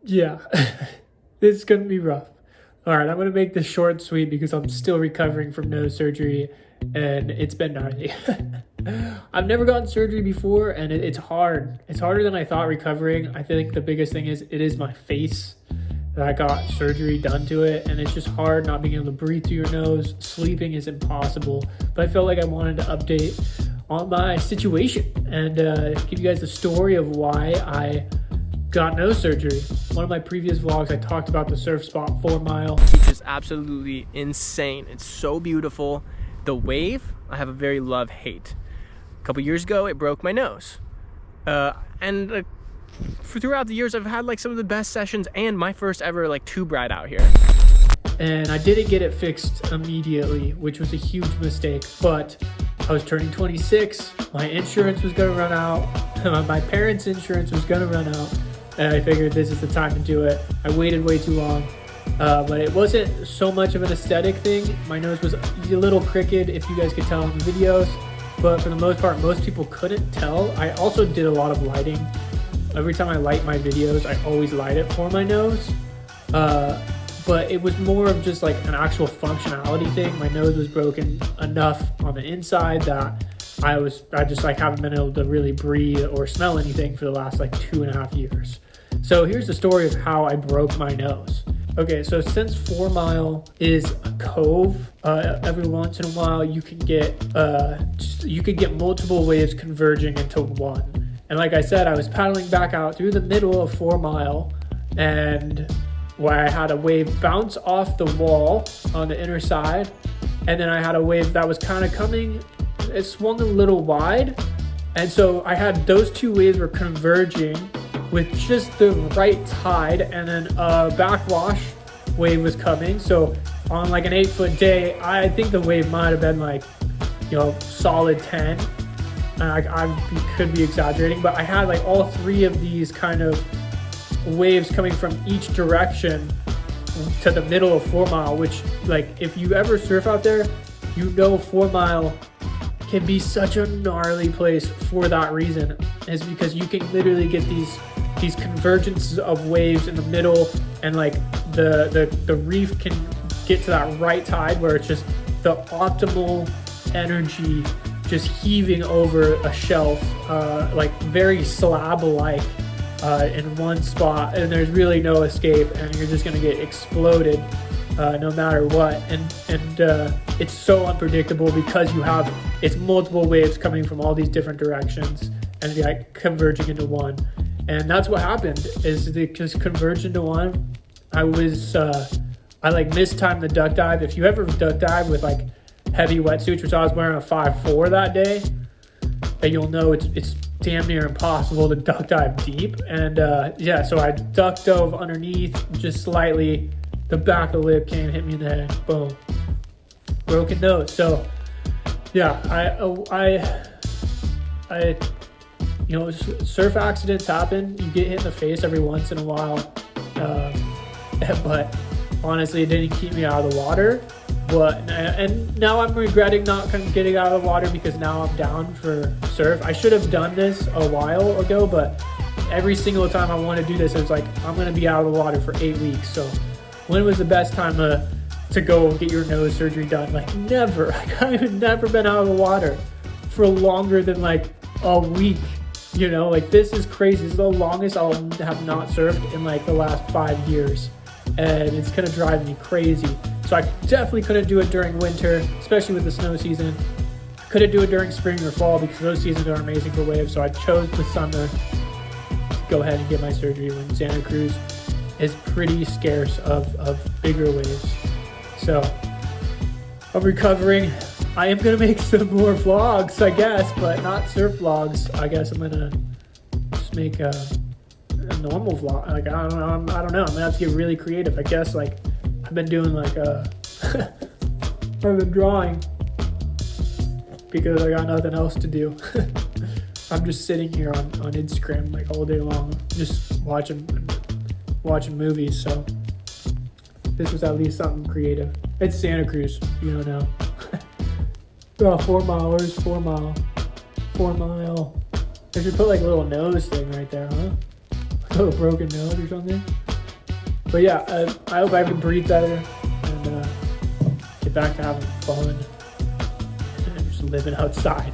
Yeah, this is gonna be rough. All right, I'm gonna make this short and sweet because I'm still recovering from nose surgery, and it's been gnarly. I've never gotten surgery before, and it's hard. It's harder than I thought recovering. I think the biggest thing is it is my face that I got surgery done to it, and it's just hard not being able to breathe through your nose. Sleeping is impossible. But I felt like I wanted to update on my situation and give you guys the story of why I got nose surgery. One of my previous vlogs, I talked about the Surf Spot 4 Mile. Which is absolutely insane. It's so beautiful. The wave, I have a very love-hate. A couple years ago, it broke my nose. Throughout the years, I've had like some of the best sessions and my first ever like tube ride out here. And I didn't get it fixed immediately, which was a huge mistake, but I was turning 26, my insurance was gonna run out, my parents' insurance was gonna run out, and I figured this is the time to do it. I waited way too long, but it wasn't so much of an aesthetic thing. My nose was a little crooked, if you guys could tell in the videos, but for the most part, most people couldn't tell. I also did a lot of lighting. Every time I light my videos, I always light it for my nose. But it was more of just like an actual functionality thing. My nose was broken enough on the inside that I just like haven't been able to really breathe or smell anything for the last like 2.5 years. So here's the story of how I broke my nose. Okay, so since 4 Mile is a cove, every once in a while you can get multiple waves converging into one. And like I said, I was paddling back out through the middle of 4 Mile, and where I had a wave bounce off the wall on the inner side, and then I had a wave that was kind of coming, it swung a little wide, and so I had those two waves were converging with just the right tide, and then a backwash wave was coming. So on like an 8-foot day, I think the wave might have been like, solid 10. I could be exaggerating, but I had like all three of these kind of waves coming from each direction to the middle of 4 Mile, which like if you ever surf out there, 4 Mile can be such a gnarly place for that reason, is because you can literally get these convergences of waves in the middle, and like the reef can get to that right tide where it's just the optimal energy just heaving over a shelf, like very slab-like in one spot, and there's really no escape, and you're just gonna get exploded no matter what. And it's so unpredictable because it's multiple waves coming from all these different directions and like converging into one. And that's what happened, is they just converged into one. I like mistimed the duck dive. If you ever duck dive with like heavy wetsuits, which I was wearing a 5'4" that day, and you'll know it's damn near impossible to duck dive deep. And so I duck dove underneath just slightly, the back of the lip came, hit me in the head, boom, broken nose. So yeah, I surf accidents happen. You get hit in the face every once in a while, but honestly, it didn't keep me out of the water. And now I'm regretting not getting out of the water, because now I'm down for surf. I should have done this a while ago, but every single time I want to do this, it's like I'm going to be out of the water for 8 weeks. So when was the best time to go get your nose surgery done? Like never. I've never been out of the water for longer than like a week. Like this is crazy. This is the longest I'll have not surfed in like the last 5 years. And it's going to drive me crazy. So I definitely couldn't do it during winter, especially with the snow season. Couldn't do it during spring or fall because those seasons are amazing for waves. So I chose the summer to go ahead and get my surgery when Santa Cruz is pretty scarce of bigger waves. So I'm recovering. I am going to make some more vlogs, I guess, but not surf vlogs. I guess I'm going to just make a normal vlog. Like, I don't know. I'm going to have to get really creative. I guess, like, I've been doing, like, I've been drawing because I got nothing else to do. I'm just sitting here on Instagram, like, all day long, just watching movies, so this was at least something creative. It's Santa Cruz, you don't know. 4 milers, 4 Mile. 4 Mile. I should put like a little nose thing right there, huh? A little broken nose or something. But yeah, I hope I can breathe better and get back to having fun and just living outside.